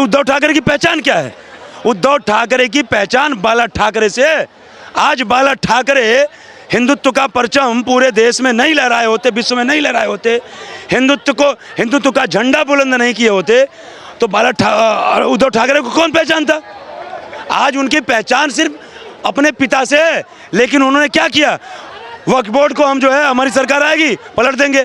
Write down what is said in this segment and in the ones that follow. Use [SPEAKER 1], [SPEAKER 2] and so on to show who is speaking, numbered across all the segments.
[SPEAKER 1] उद्धव ठाकरे की पहचान क्या है? उद्धव ठाकरे की पहचान बाला ठाकरे से है। आज बाला ठाकरे हिंदुत्व का परचम पूरे देश में नहीं लहराए होते, विश्व में नहीं लहराए होते, हिंदुत्व का झंडा बुलंद नहीं किए होते, तो उद्धव ठाकरे को कौन पहचानता? आज उनकी पहचान सिर्फ अपने पिता से है, लेकिन उन्होंने क्या किया? वक्फ बोर्ड को हम जो है, हमारी सरकार आएगी पलट देंगे।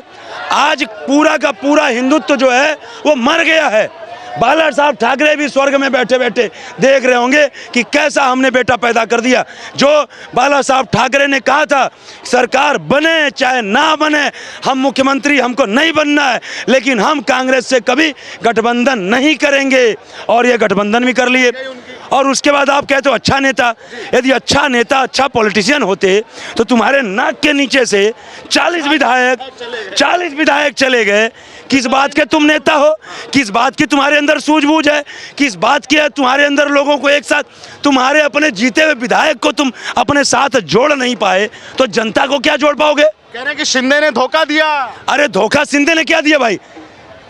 [SPEAKER 1] आज पूरा का पूरा हिंदुत्व जो है वो मर गया है। बाला साहब ठाकरे भी स्वर्ग में बैठे बैठे देख रहे होंगे कि कैसा हमने बेटा पैदा कर दिया। जो बाला साहब ठाकरे ने कहा था सरकार बने चाहे ना बने, हम मुख्यमंत्री हमको नहीं बनना है, लेकिन हम कांग्रेस से कभी गठबंधन नहीं करेंगे, और ये गठबंधन भी कर लिए। और उसके बाद आप कहते हो अच्छा नेता। यदि अच्छा नेता, अच्छा पॉलिटिशियन होते तो तुम्हारे नाक के नीचे से 40 विधायक चले गए। किस बात के तुम नेता हो? किस बात की तुम्हारे अंदर सूझबूझ है? किस बात की है तुम्हारे अंदर लोगों को एक साथ, तुम्हारे अपने जीते हुए विधायक को तुम अपने साथ जोड़ नहीं पाए तो जनता को क्या जोड़ पाओगे?
[SPEAKER 2] कह रहे हैं कि शिंदे ने धोखा दिया।
[SPEAKER 1] अरे धोखा शिंदे ने क्या दिया भाई?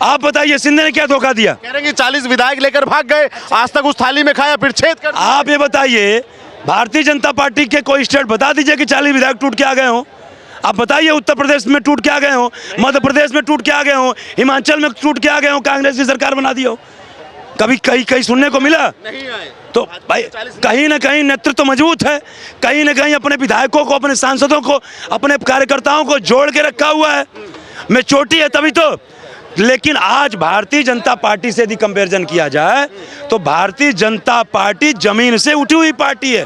[SPEAKER 1] आप बताइए, शिंदे ने क्या धोखा दिया?
[SPEAKER 2] कह रहे हैं कि 40 विधायक लेकर भाग गए, आज तक उस थाली में खाया फिर छेद कर।
[SPEAKER 1] आप ये बताइए, भारतीय जनता पार्टी के कोई स्टेट बता दीजिए कि 40 विधायक टूट के आ गए हों। आप बताइए, उत्तर प्रदेश में टूट के आ गए हों, मध्य प्रदेश में टूट के आ गए हों, हिमाचल में टूट के आ गए हों, कांग्रेस की सरकार बना दी हो? कभी कहीं सुनने को मिला?
[SPEAKER 2] नहीं आए।
[SPEAKER 1] तो भाई कहीं ना कहीं नेतृत्व तो मजबूत है, कहीं ना कहीं अपने विधायकों को, अपने सांसदों को, अपने कार्यकर्ताओं को जोड़ के रखा हुआ है। मैं चोटी है तभी तो। लेकिन आज भारतीय जनता पार्टी से यदि कंपैरिजन किया जाए तो भारतीय जनता पार्टी जमीन से उठी हुई पार्टी है,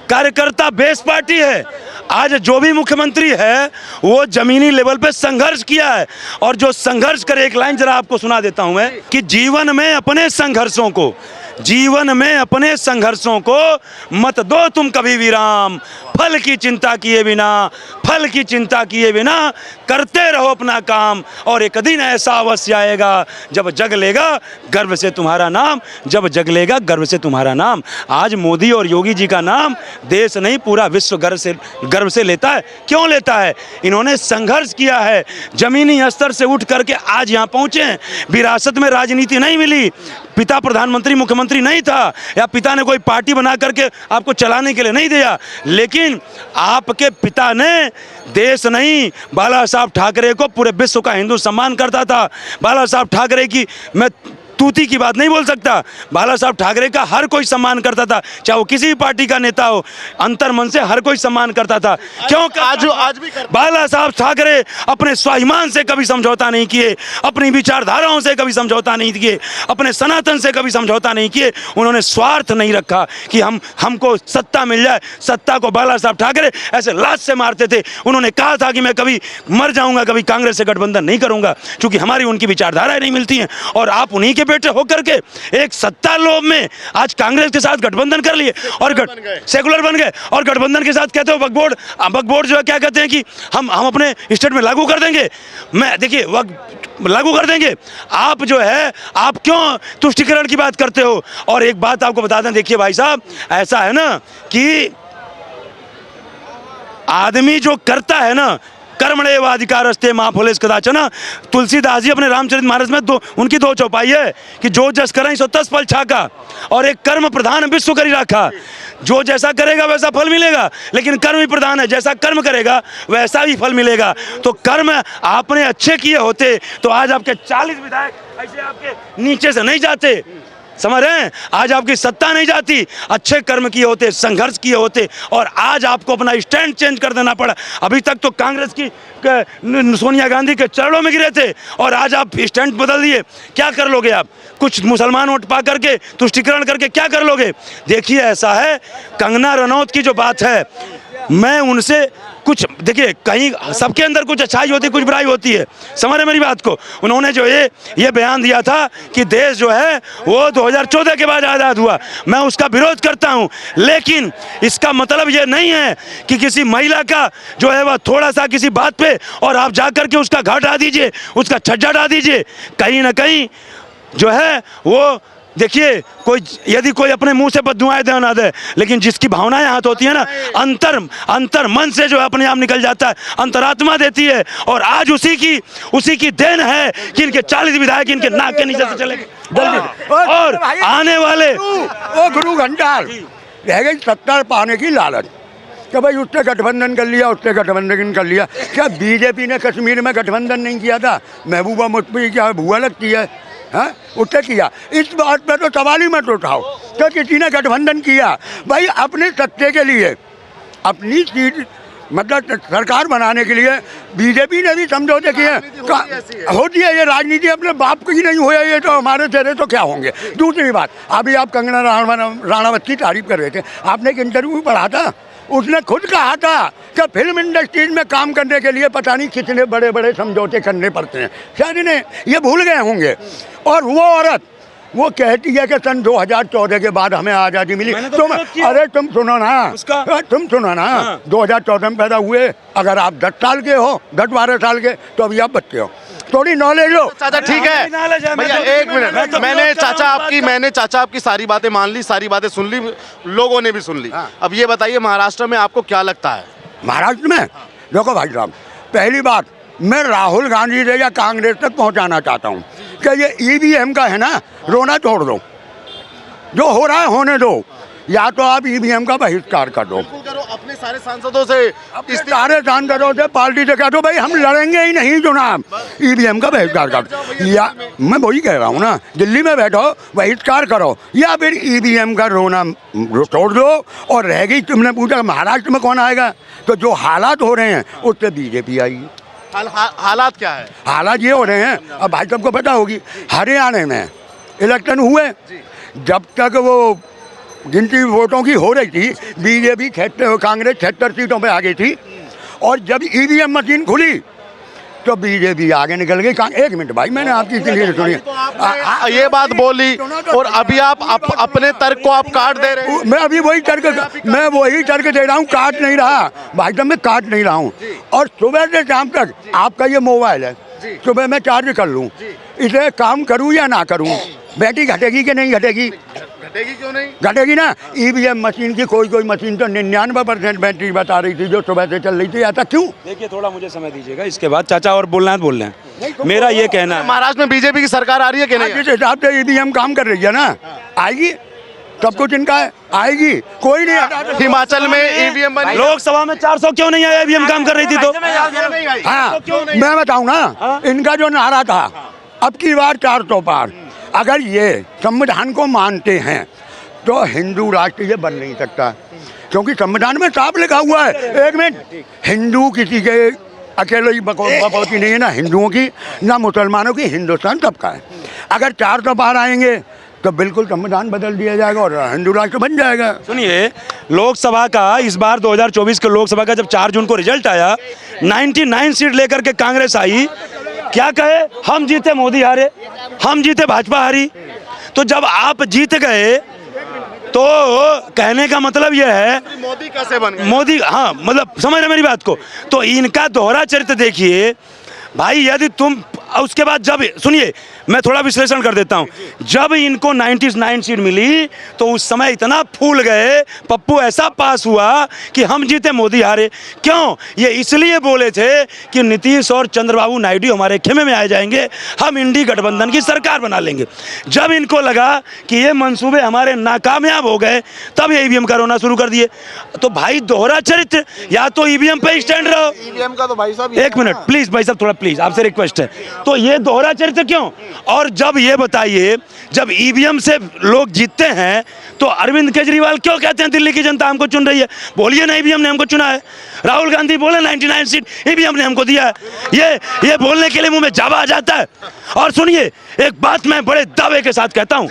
[SPEAKER 1] कार्यकर्ता बेस पार्टी है। आज जो भी मुख्यमंत्री है वो जमीनी लेवल पे संघर्ष किया है, और जो संघर्ष करे, एक लाइन जरा आपको सुना देता हूं मैं, कि जीवन में अपने संघर्षों को मत दो तुम कभी विराम, फल की चिंता किए बिना करते रहो अपना काम, और एक दिन ऐसा अवश्य आएगा जब जग लेगा गर्व से तुम्हारा नाम। आज मोदी और योगी जी का नाम देश नहीं पूरा विश्व गर्व से लेता है। क्यों लेता है? इन्होंने संघर्ष किया है, जमीनी स्तर से उठ करके आज यहाँ पहुंचे हैं। विरासत में राजनीति नहीं मिली, पिता प्रधानमंत्री मुख्यमंत्री नहीं था, या पिता ने कोई पार्टी बना करके आपको चलाने के लिए नहीं दिया, लेकिन आपके पिता ने देश नहीं, बाला साहब ठाकरे को पूरे विश्व का हिंदू सम्मान करता था। बाला साहब ठाकरे की मैं तूती की बात नहीं बोल सकता, बाला साहब ठाकरे का हर कोई सम्मान करता था, चाहे वो किसी भी पार्टी का नेता हो, अंतर मन से हर कोई सम्मान करता था। क्यों? आज भी बाला साहब ठाकरे अपने स्वाभिमान से कभी समझौता नहीं किए, अपनी विचारधाराओं से कभी समझौता नहीं किए, अपने सनातन से कभी समझौता नहीं किए। उन्होंने स्वार्थ नहीं रखा कि हमको सत्ता मिल जाए। सत्ता को बाला साहब ठाकरे ऐसे लात से मारते थे। उन्होंने कहा था कि मैं कभी मर जाऊंगा, कभी कांग्रेस से गठबंधन नहीं करूंगा, क्योंकि हमारी उनकी विचारधाराएं नहीं मिलती हैं। और आप उन्हीं के बेटे होकर के एक सत्ता लोभ में आज कांग्रेस के साथ गठबंधन कर लिए और सेकुलर बन गए, और गठबंधन के साथ कहते हो वक्फ बोर्ड जो है क्या कहते हैं कि हम अपने स्टेट में लागू कर देंगे। मैं देखिए वक्फ लागू कर देंगे, आप जो है आप क्यों तुष्टीकरण की बात करते हो? और एक बात आपको बता दें, देखिए भाई साहब, ऐसा है ना कि आदमी जो करता है ना, कर्मणेव अधिकारस्ते मा फलेषु कदाचन। तुलसीदास जी अपने रामचरितमानस में उनकी दो चौपाई है कि जो जस करई सो तस फल छाका, और एक कर्म प्रधान विश्व करी राखा। जो जैसा करेगा वैसा फल मिलेगा, लेकिन कर्म ही प्रधान है, जैसा कर्म करेगा वैसा ही फल मिलेगा। तो कर्म आपने अच्छे किए होते तो आज आपके 40 विधायक ऐसे आपके नीचे से नहीं जाते, समझ रहे हैं? आज आपकी सत्ता नहीं जाती, अच्छे कर्म किए होते, संघर्ष किए होते, और आज आपको अपना स्टैंड चेंज कर देना पड़ा। अभी तक तो कांग्रेस की सोनिया गांधी के चरणों में गिरे थे, और आज आप स्टैंड बदल दिए। क्या कर लोगे आप? कुछ मुसलमान वोट पा करके, तुष्टीकरण करके क्या कर लोगे? देखिए ऐसा है, कंगना रनौत की जो बात है, मैं उनसे कुछ, देखिए कहीं सबके अंदर कुछ अच्छाई होती है, कुछ बुराई होती है, समझ रहे मेरी बात को? उन्होंने जो ये बयान दिया था कि देश जो है वो 2014 के बाद आज़ाद हुआ, मैं उसका विरोध करता हूं, लेकिन इसका मतलब ये नहीं है कि किसी महिला का जो है वह थोड़ा सा किसी बात पे और आप जाकर के उसका घाट आ दीजिए, उसका छज्जा डाल दीजिए। कहीं ना कहीं जो है वो देखिए, कोई यदि कोई अपने मुंह से बददुआएं दे ना दे, लेकिन जिसकी भावनाएं हाथ होती है ना, अंतर मन से जो है अपने आप निकल जाता है, अंतरात्मा देती है। और आज उसी की देन है कि इनके 40 विधायक इनके नाक के नीचे से चले जल्दी। और आने वाले
[SPEAKER 3] वो गुरु घंटाल रह गई सत्ता पाने की लालच कि भाई उसने गठबंधन कर लिया, उसने गठबंधन कर लिया। क्या बीजेपी ने कश्मीर में गठबंधन नहीं किया था? महबूबा मुफ्ती क्या भूआ लगती है? हाँ, उसने किया। इस बात पर तो सवाल ही मत उठाओ कि किसी ने गठबंधन किया। भाई अपने सत्ते के लिए, अपनी सीट मतलब सरकार बनाने के लिए बीजेपी ने भी समझौते किए। होती है ये राजनीति, अपने बाप की नहीं हुआ ये तो हमारे चेहरे तो क्या होंगे। दूसरी बात, अभी आप कंगना राणावत की तारीफ कर रहे थे, आपने एक इंटरव्यू पढ़ा था, उसने खुद कहा था कि फिल्म इंडस्ट्रीज में काम करने के लिए पता नहीं कितने बड़े बड़े समझौते करने पड़ते हैं। शायद इन्हें ये भूल गए होंगे। और वो औरत वो कहती है कि सन 2014 के बाद हमें आज़ादी मिली। अरे तुम सुनो ना, 2014 में पैदा हुए, अगर आप 10 साल के हो, 10-12 साल के, तो अभी आप बच्चे हो, थोड़ी नॉलेज लो।
[SPEAKER 2] चाचा ठीक है भैया, एक मिनट, मैंने चाचा आपकी सारी बातें मान ली, सारी बातें सुन ली, लोगों ने भी सुन ली। अब ये बताइए, महाराष्ट्र में आपको क्या लगता है?
[SPEAKER 3] महाराष्ट्र में देखो भाई साहब, पहली बात मैं राहुल गांधी से या कांग्रेस तक पहुंचाना चाहता हूं कि ये ईवीएम का है ना, रोना छोड़ दो, जो हो रहा है होने दो। या तो आप ईवीएम का बहिष्कार कर दो,
[SPEAKER 2] अपने सारे सांसदों से,
[SPEAKER 3] सारे सांसदों से, पार्टी से कह दो भाई हम लड़ेंगे ही नहीं चुनाव, ईवीएम का बहिष्कार कर दो। या मैं वही कह रहा हूँ ना, दिल्ली में बैठो बहिष्कार करो, या फिर ईवीएम का रोना छोड़ दो। और रह गई, तुमने पूछा महाराष्ट्र में कौन आएगा, तो जो हालात हो रहे हैं उससे बीजेपी आएगी।
[SPEAKER 2] हालात क्या है?
[SPEAKER 3] हालात ये हो रहे हैं, अब भाई सबको पता होगी, हरियाणा में इलेक्शन हुए, जब तक वो गिनती वोटों की हो रही थी, बीजेपी कांग्रेस 76 सीटों पे आ गई थी। और जब ईवीएम मशीन खुली तो बीजेपी आगे निकल गई। एक मिनट भाई, मैंने आपकी इसलिए सुनी,
[SPEAKER 2] ये बात बोली और अभी आप अपने तर्क को आप काट दे रहे हैं।
[SPEAKER 3] मैं अभी वही तर्क दे रहा हूँ, काट नहीं रहा भाई साहब, मैं काट नहीं रहा हूँ। और सुबह से शाम तक आपका ये मोबाइल है, सुबह मैं चार्ज कर लूँ, इसे काम करूँ या ना करूँ, बैटरी घटेगी कि नहीं घटेगी?
[SPEAKER 2] घटेगी क्यों नहीं?
[SPEAKER 3] घटेगी ना। ईवीएम मशीन की कोई मशीन तो 99% बैटरी बता रही थी जो सुबह से चल रही थी। ऐसा क्यों?
[SPEAKER 1] देखिए, थोड़ा मुझे समय दीजिएगा, इसके बाद चाचा और बोलना है तो बोल रहे हैं। मेरा ये कहना है,
[SPEAKER 2] महाराष्ट्र में बीजेपी की सरकार आ रही है कि नहीं?
[SPEAKER 3] जिस हिसाब से ईवीएम काम कर रही है ना, आएगी, सब कुछ इनका है, आएगी, कोई नहीं हटा।
[SPEAKER 2] हिमाचल में ईवीएम बनी,
[SPEAKER 1] लोकसभा में 400 क्यों नहीं आया? ईवीएम काम कर रही थी तो।
[SPEAKER 3] हाँ, मैं बताऊँ ना, इनका जो नारा था अब की बार 400 पार, अगर ये संविधान को मानते हैं तो हिंदू राष्ट्र ये बन नहीं सकता, क्योंकि संविधान में साफ लिखा हुआ है। एक मिनट, हिंदू किसी के अकेले ही बकौती नहीं है, ना हिंदुओं की ना मुसलमानों की, हिंदुस्तान सबका है। अगर 400 पार आएंगे तो बिल्कुल संविधान बदल दिया जाएगा और हिंदू राष्ट्र बन जाएगा।
[SPEAKER 1] सुनिए, लोकसभा का इस बार 2024 के लोकसभा का जब 4 जून को रिजल्ट आया, 99 सीट लेकर के कांग्रेस आई, क्या कहे, हम जीते मोदी हारे, हम जीते भाजपा हारी। तो जब आप जीत गए तो कहने का मतलब यह है,
[SPEAKER 2] मोदी कैसे बन गए?
[SPEAKER 1] मोदी, हाँ मतलब समझ रहे मेरी बात को। तो इनका दोहरा चरित्र देखिए भाई। यदि तुम उसके बाद जब, सुनिए मैं थोड़ा विश्लेषण कर देता हूं, जब इनको 99 सीट मिली तो उस समय इतना फूल गए, पप्पू ऐसा पास हुआ कि हम जीते मोदी हारे। क्यों? ये इसलिए बोले थे कि नीतीश और चंद्रबाबू नायडू हमारे खेमे में आ जाएंगे, हम इंडी गठबंधन की सरकार बना लेंगे। जब इनको लगा कि ये मंसूबे हमारे नाकामयाब हो गए, तब ये ईवीएम का रोना शुरू कर दिए। तो भाई दोहरा चरित्र, या तो ईवीएम पे स्टैंड रहो।
[SPEAKER 2] ईवीएम का तो भाई साहब,
[SPEAKER 1] एक मिनट प्लीज भाई साहब, थोड़ा प्लीज आपसे रिक्वेस्ट है। तो ये दोहरा चरित्र क्यों? और जब ये बताइए, जब ईवीएम से लोग जीतते हैं तो अरविंद केजरीवाल क्यों कहते हैं दिल्ली की जनता हमको चुन रही है? बोलिए ना, ईवीएम ने हमको चुना है। राहुल गांधी बोले 99 सीट ईवीएम ने हमको दिया है। ये बोलने के लिए मुंह में जावा आ जाता है। और सुनिए, एक बात मैं बड़े दावे के साथ कहता हूं,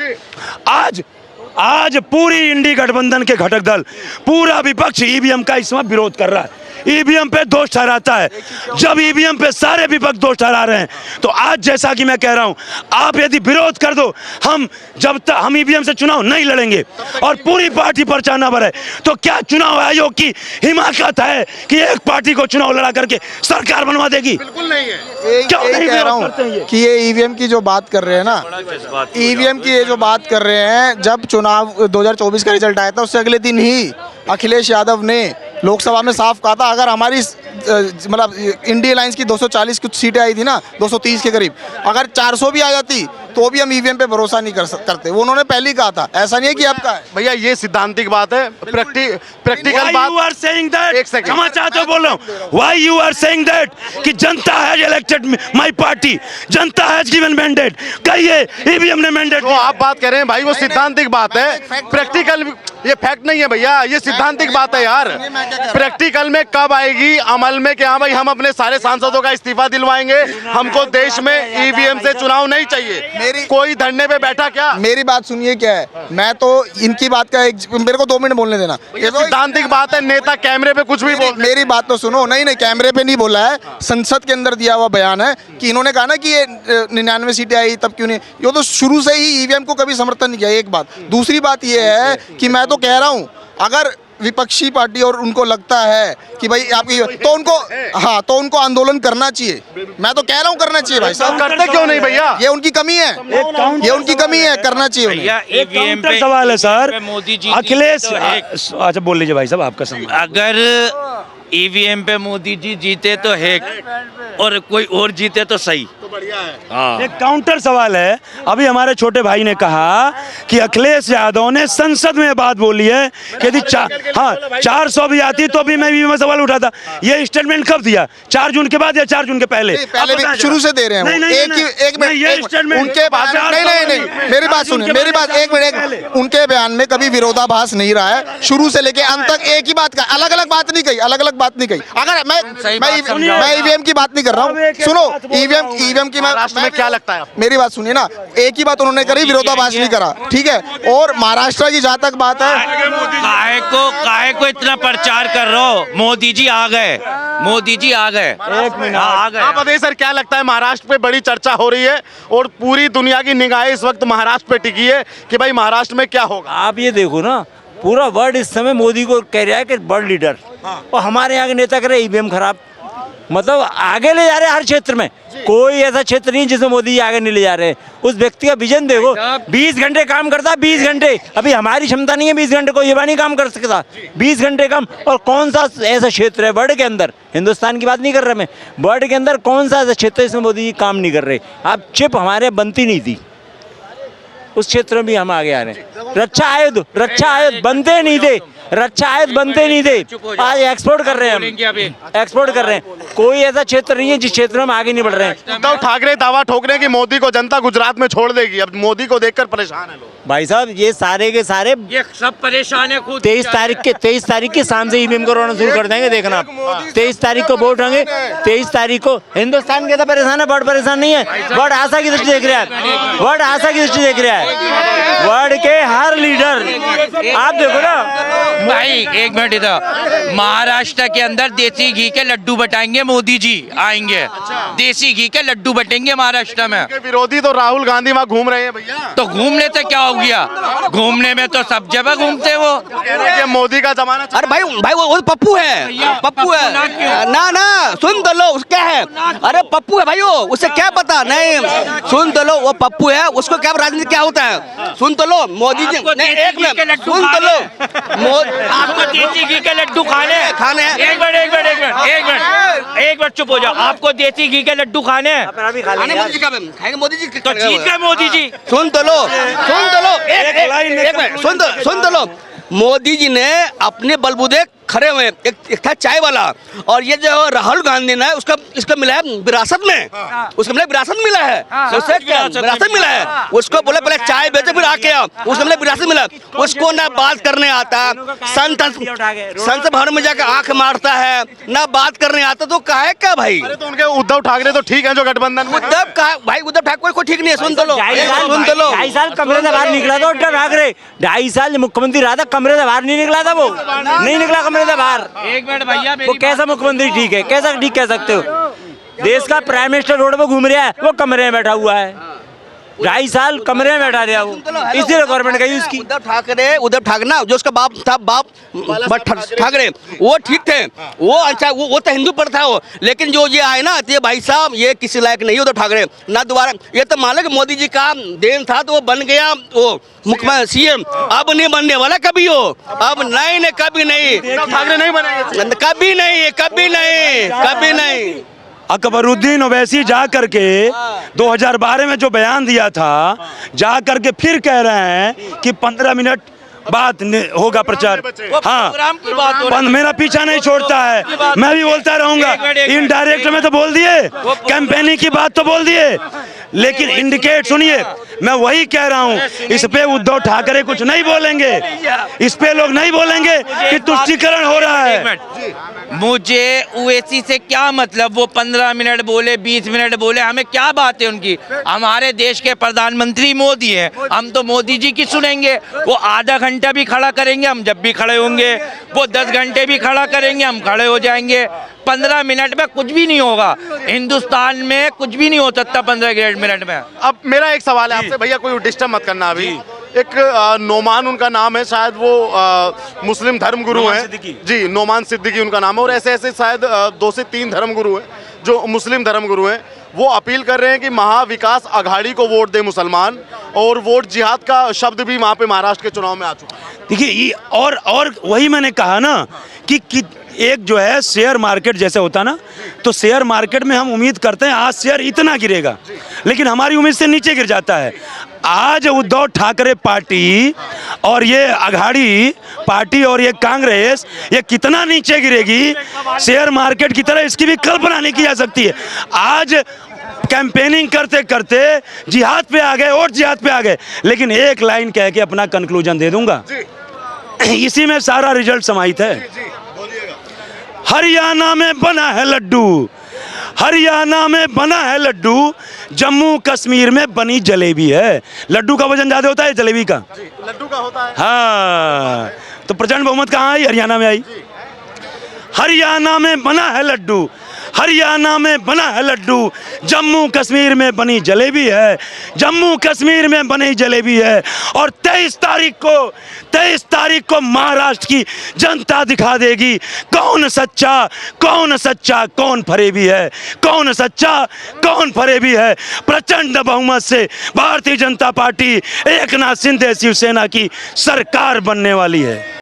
[SPEAKER 1] आज पूरी इंडी गठबंधन के घटक दल, पूरा विपक्ष ईवीएम का इस समय विरोध कर रहा है। ईवीएम पे दोष ठहराता है। जब ईवीएम पे सारे विपक्ष दोष ठहरा रहे हैं, तो आज जैसा कि मैं कह रहा हूं, आप यदि विरोध कर दो, जब तक हम ईवीएम से चुनाव नहीं लड़ेंगे और पूरी पार्टी पर चाना भरे, तो क्या चुनाव आयोग की हिमाकत है कि एक पार्टी को चुनाव लड़ा करके सरकार बनवा देगी?
[SPEAKER 2] बिल्कुल नहीं है।
[SPEAKER 1] क्यों नहीं
[SPEAKER 4] कह रहा हूँ कि ये ईवीएम की जो बात कर रहे हैं ना, ईवीएम की ये जो बात कर रहे हैं, जब चुनाव 2024 का रिजल्ट आया था उससे अगले दिन ही अखिलेश यादव ने लोकसभा में साफ कहा था, अगर हमारी मतलब इंडिया अलायंस की 240 कुछ सीटें आई थी ना, 230 के करीब, अगर 400 भी आ जाती तो भी हम ईवीएम पे भरोसा नहीं करते। वो उन्होंने पहले ही कहा था, ऐसा नहीं है कि आपका है।
[SPEAKER 2] भैया ये सिद्धांतिक बात है, प्रैक्टिकल
[SPEAKER 1] Why
[SPEAKER 2] बात।
[SPEAKER 1] you are saying that?
[SPEAKER 2] एक सेकंड।
[SPEAKER 1] क्षमा चाहते हो बोल रहा हूँ। Why you are saying that? कि जनता has elected my party, Janata has given mandate। कहिए ईवीएम ने mandate
[SPEAKER 2] जो आप बात कर रहे हैं भाई, वो सिद्धांतिक बात है, प्रैक्टिकल ये फैक्ट नहीं है भैया, ये सिद्धांतिक बात है यार। प्रैक्टिकल में कब आएगी अमल में कि हाँ भाई हम अपने सारे सांसदों का इस्तीफा दिलवाएंगे, हमको देश में ईवीएम से चुनाव नहीं चाहिए। कोई धरने पे बैठा क्या?
[SPEAKER 4] मेरी बात सुनिए, क्या है, मैं तो इनकी बात का मेरे को 2 मिनट बोलने देना।
[SPEAKER 2] ये सिद्धांतिक बात है, नेता कैमरे पे कुछ भी बोल।
[SPEAKER 4] मेरी बात तो सुनो। नहीं कैमरे पे नहीं बोला है, संसद के अंदर दिया हुआ बयान है कि इन्होंने कहा ना कि ये 99 सीटें आई तब क्यों नहीं, ये तो शुरू से ही ईवीएम को कभी समर्थन नहीं किया। एक बात। दूसरी बात ये है कि मैं तो कह रहा हूं, अगर विपक्षी पार्टी और उनको लगता है कि भाई आपकी, तो उनको, हाँ, तो उनको आंदोलन करना चाहिए। मैं तो कह रहा हूँ करना चाहिए भाई साहब।
[SPEAKER 2] करते क्यों नहीं भैया?
[SPEAKER 4] ये उनकी कमी है, ये उनकी कमी है, करना चाहिए उन्हें।
[SPEAKER 1] एक काउंटर सवाल है सर,
[SPEAKER 5] मोदी जी
[SPEAKER 1] अखिलेश,
[SPEAKER 5] तो
[SPEAKER 1] अच्छा बोल लीजिए भाई साहब, आपका सवाल।
[SPEAKER 5] अगर ईवीएम पे मोदी जी जीते तो है और कोई और जीते तो सही।
[SPEAKER 1] एक काउंटर सवाल है, अभी हमारे छोटे भाई ने कहा कि अखिलेश यादव ने संसद में बात बोली है कि यदि 400 भी आती तो भी मैं भी सवाल उठाता। ये स्टेटमेंट कब दिया? 4 जून के बाद या 4 जून के पहले?
[SPEAKER 4] पहले भी शुरू से दे रहे हैं वो। एक मिनट, उनके बयान, नहीं, मेरी बात सुनिए, मेरी बात, एक मिनट, उनके बयान में कभी विरोधाभास नहीं रहा है, शुरू से लेके अंत तक एक ही बात का, अलग अलग बात नहीं कही, अलग अलग बात नहीं कही। अगर मैं ईवीएम की बात नहीं कर रहा हूँ, सुनो, ईवीएम की
[SPEAKER 2] महाराष्ट्र में क्या लगता है?
[SPEAKER 4] मेरी बात सुनिए ना, एक ही बात उन्होंने करी, विरोधाभास नहीं करा, ठीक है। और महाराष्ट्र की जहां तक बात है,
[SPEAKER 5] काहे को इतना प्रचार कर रहे हो? मोदी जी आ गए, मोदी जी आ गए, आ गए।
[SPEAKER 2] आप बताइए सर, क्या लगता है? महाराष्ट्र पे बड़ी चर्चा हो रही है और पूरी दुनिया की निगाहें इस वक्त महाराष्ट्र पे टिकी है कि भाई महाराष्ट्र में क्या होगा।
[SPEAKER 6] आप ये देखो ना, पूरा वर्ल्ड इस समय मोदी को कह रहा है कि वर्ल्ड लीडर, और हमारे यहाँ के नेता कह रहे ईवीएम खराब। मतलब आगे ले जा रहे हैं हर क्षेत्र में, कोई ऐसा क्षेत्र नहीं जिसमें मोदी जी आगे नहीं ले जा रहे हैं। उस व्यक्ति का विजन देखो, 20 घंटे काम करता है, 20 घंटे। अभी हमारी क्षमता नहीं है 20 घंटे को, ये नहीं काम कर सकता 20 घंटे काम। और कौन सा ऐसा क्षेत्र है वर्ल्ड के अंदर, हिंदुस्तान की बात नहीं कर रहे मैं, वर्ल्ड के अंदर कौन सा ऐसा क्षेत्र है जिसमें मोदी जी काम नहीं कर रहे? अब चिप हमारे बनती नहीं थी, उस क्षेत्र में भी हम आगे आ रहे हैं। रक्षा आयुध बनते नहीं थे, रक्षा आयुध बनते नहीं थे, आज एक्सपोर्ट कर रहे हैं हम, एक्सपोर्ट कर रहे हैं। कोई ऐसा क्षेत्र नहीं है जिस क्षेत्र में हम आगे नहीं बढ़ रहे हैं।
[SPEAKER 2] उद्धव ठाकरे दावा ठोक रहे हैं कि मोदी को जनता गुजरात में छोड़ देगी। अब मोदी को देखकर परेशान है लोग।
[SPEAKER 6] भाई साहब, ये सारे के सारे
[SPEAKER 5] ये सब परेशान है खुद।
[SPEAKER 6] 23 तारीख के शाम से ईवीएम को रोना शुरू कर देंगे, देखना आप। 23 तारीख को वोट होंगे, 23 तारीख को। हिंदुस्तान के तो परेशान है, वर्ल्ड परेशान नहीं है। वर्ल्ड आशा की दृष्टि देख रहा है, वर्ल्ड आशा की दृष्टि देख रहा है। वर्ल्ड के हर लीडर आप देखो ना
[SPEAKER 5] भाई, एक मिनट इधर। महाराष्ट्र के अंदर देसी घी के लड्डू बटाएंगे मोदी जी, आएंगे देसी घी के लड्डू बटेंगे महाराष्ट्र में।
[SPEAKER 2] विरोधी तो राहुल गांधी वहाँ घूम रहे हैं भैया।
[SPEAKER 5] तो घूमने से क्या हो गया? घूमने में तो सब जगह घूमते वो।
[SPEAKER 2] मोदी का जमाना।
[SPEAKER 7] अरे भाई वो पप्पू है, पप्पू है ना, सुन तो लो उसका है। अरे पप्पू है भाई, वो उससे क्या पता? नहीं, सुन तो लो, वो पप्पू है, उसको क्या राजनीति क्या होता है, सुन तो लो। मोदी जी, नहीं, एक मिनट सुन तो लो,
[SPEAKER 5] आपको देसी घी के लड्डू खाने हैं? एक मिनट चुप हो जाओ। आपको देसी घी के लड्डू खाने हैं?
[SPEAKER 7] खाएंगे मोदी जी,
[SPEAKER 5] तो जीत गए मोदी जी।
[SPEAKER 7] सुन तो लो, एक मिनट सुन तो लो। मोदी जी ने अपने बलबूते खड़े हुए, एक था चाय वाला, और ये जो राहुल गांधी ने इसको मिला है विरासत में, उसको मिला विरासत मिला है, विरासत मिला है। उसको बोले पहले चाय बेचे फिर आके आओ, उसको मिला विरासत मिला। उसको ना बात करने आता, संसद भवन में जाकर आंख मारता है, ना बात करने आता, तो काहे क्या भाई?
[SPEAKER 2] तो उनके उद्धव ठाकरे तो ठीक है जो गठबंधन में।
[SPEAKER 7] उद्धव ठाकरे को ठीक नहीं है, सुन तो लो, सुन तो लो।
[SPEAKER 6] 2.5 साल कमरे से बाहर निकला था उद्धव ठाकरे, 2.5 साल मुख्यमंत्री रहा था, कमरे से बाहर नहीं निकला था, वो नहीं निकला कमरे कमरे से बाहर।
[SPEAKER 5] एक मिनट भैया,
[SPEAKER 6] वो कैसा मुख्यमंत्री ठीक है? कैसा ठीक कह सकते हो? देश का प्राइम मिनिस्टर रोड पे घूम रहा है, वो कमरे में बैठा हुआ है। 2.5 साल कमरे में बैठा रहा वो, इसीलिए गवर्नमेंट गई उसकी।
[SPEAKER 7] उद्धव ठाकरे ना, जो उसका बाप था, ठाकरे, वो ठीक थे, वो अच्छा, वो तो हिंदू पर था वो। लेकिन जो ये आए ना, ये भाई साहब, ये किसी लायक नहीं उद्धव ठाकरे ना दोबारा। ये तो मान लो कि मोदी जी का देन था, तो वो बन गया वो मुख्यमंत्री सीएम। अब नहीं बनने वाला कभी हो, अब नहीं, कभी नहीं,
[SPEAKER 2] ठाकरे नहीं बनेंगे,
[SPEAKER 7] कभी नहीं, कभी नहीं, कभी नहीं।
[SPEAKER 1] अकबरुद्दीन ओवैसी जा करके 2012 में जो बयान दिया था, जा करके फिर कह रहे हैं कि 15 मिनट बाद होगा प्रचार। हाँ, मेरा पीछा नहीं छोड़ता है, मैं भी बोलता रहूंगा। इनडायरेक्ट में तो बोल दिए, कैंपेनिंग की बात तो बोल दिए, लेकिन इंडिकेट सुनिए, मैं वही कह रहा हूँ, इस पे उद्धव ठाकरे कुछ नहीं बोलेंगे, इस पे लोग नहीं बोलेंगे कि तुष्टीकरण हो रहा है।
[SPEAKER 5] मुझे ओवैसी से क्या मतलब? वो 15 मिनट बोले, 20 मिनट बोले, हमें क्या बात है उनकी? हमारे देश के प्रधानमंत्री मोदी हैं, हम तो मोदी जी की सुनेंगे। वो आधा घंटा भी खड़ा करेंगे, हम जब भी खड़े होंगे। वो 10 घंटे भी खड़ा करेंगे, हम खड़े हो जाएंगे। 15 मिनट में कुछ भी नहीं होगा, हिंदुस्तान में कुछ भी नहीं हो सकता 15 मिनट में।
[SPEAKER 2] अब मेरा एक सवाल है आपसे भैया, कोई डिस्टर्ब मत करना अभी। एक नोमान उनका नाम है, शायद वो मुस्लिम धर्मगुरु हैं जी, नोमान सिद्दीकी उनका नाम है। और ऐसे ऐसे शायद 2 से 3 धर्मगुरु हैं जो मुस्लिम धर्मगुरु हैं। वो अपील कर रहे हैं कि महाविकास अघाड़ी को वोट दे मुसलमान, और वोट जिहाद का शब्द भी वहाँ पे महाराष्ट्र के चुनाव में आ चुका है।
[SPEAKER 1] देखिए ये और वही मैंने कहा ना कि एक जो है शेयर मार्केट जैसे होता ना, तो शेयर मार्केट में हम उम्मीद करते हैं आज शेयर इतना गिरेगा, लेकिन हमारी उम्मीद से नीचे गिर जाता है। आज उद्धव ठाकरे पार्टी और ये अघाड़ी पार्टी और ये कांग्रेस, ये कितना नीचे गिरेगी शेयर मार्केट की तरह, इसकी भी कल्पना नहीं की जा सकती है। आज कैंपेनिंग करते करते जिहाद पे आ गए और जिहाद पे आ गए, लेकिन एक लाइन कह के अपना कंक्लूजन दे दूंगा, इसी में सारा रिजल्ट समाहित है। हरियाणा में बना है लड्डू, हरियाणा में बना है लड्डू, जम्मू कश्मीर में बनी जलेबी है। लड्डू का वजन ज्यादा होता है जलेबी का?
[SPEAKER 2] लड्डू का होता है।
[SPEAKER 1] हाँ, तो प्रचंड बहुमत कहाँ आई? हरियाणा में आई। हरियाणा में बना है लड्डू, हरियाणा में बना है लड्डू, जम्मू कश्मीर में बनी जलेबी है, जम्मू कश्मीर में बनी जलेबी है। और 23 तारीख को महाराष्ट्र की जनता दिखा देगी कौन सच्चा कौन फरेबी है, कौन सच्चा कौन फरेबी है। प्रचंड बहुमत से भारतीय जनता पार्टी एकनाथ शिंदे शिवसेना की सरकार बनने वाली है।